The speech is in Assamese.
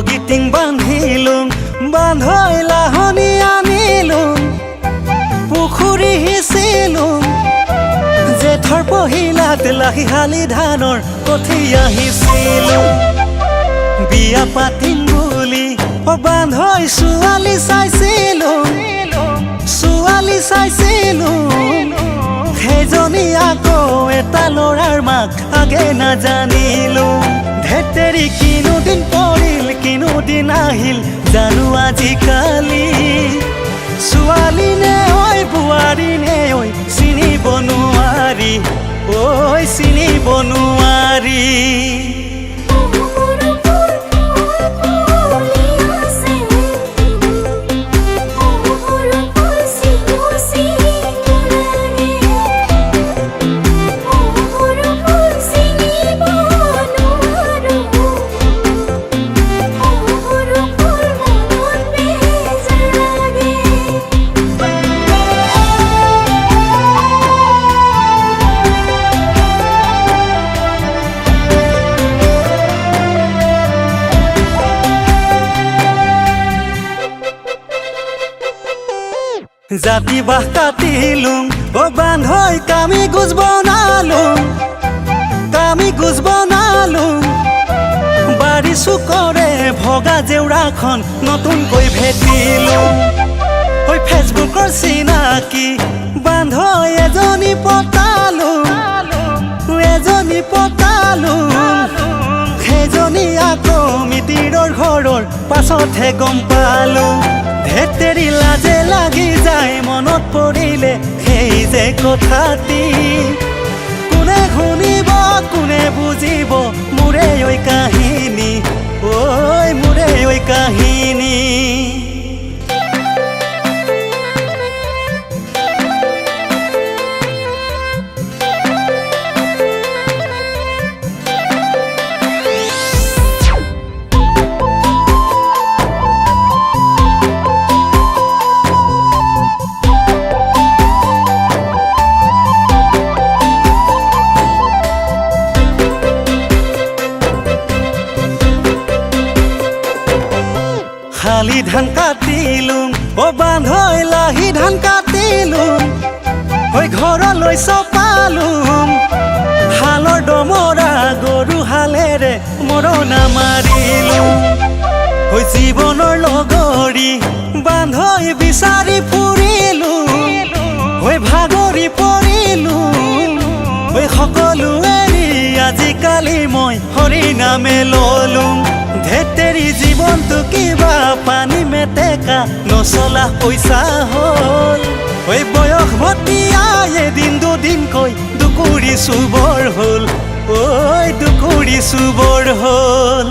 গীতিং বান্ধিলোঁ বান্ধৈ লাহনি আনিলোঁ পুখুৰী সিঁচিলোঁ জেঠৰ পহিলাত লাহিশালী ধানৰ কঠীয়া সিঁচিলোঁ বিয়া পাতিম বুলি বান্ধৈ ছোৱালী চাইছিলোঁ সেইজনী আকৌ এটা ল'ৰাৰ মাক আগে নাজানিলোঁ ধেতেৰি কিনো দিন পৰিল কিনো দিন আহিল জানো আজিকালি ছোৱালী নে ঐ বোৱাৰী নে ঐ চিনিব নোৱাৰি ঐ চিনিব নোৱাৰি জাতি বাহ কাটিলোঁ বান্ধৈ কামি গোজ বনালোঁ বাৰী চুকৰে ভগা জেউৰাখন নতুনকৈ ভেটিলোঁ ফেচবুকৰ চিনাকি বান্ধৈ এজনী পতালোঁ সেইজনী আকৌ মিতিৰৰ ঘৰৰ পাছতহে গম পালোঁ ধেতেৰি লাজে লাগি যায় মনত পৰিলে সেই যে কথাটি কোনে শুনিব কোনে বুজিব মোৰে ঐ কাহিনী ঐ মোৰে ঐ কাহিনী শালি ধান কাটিলোঁ বান্ধৈ লাহি ধান কাটিলোঁ ঘৰলৈ চপালোঁ হালৰ দমৰা গৰু হালেৰে মৰণা মাৰিলোঁ জীৱনৰ লগৰী বান্ধৈ বিচাৰি ফুৰিলোঁ ভাগৰি পৰিলোঁ সকলো এৰি আজিকালি মই হৰি নামে ললোঁ ধেতেৰি জীৱনটো কিবা পানী মেটেকা নচলা পইচা হ'ল বয়স ভটিয়াই এদিন দুদিনকৈ দুকুৰি চুবৰ হ'ল দুকুৰি চুবৰ হ'ল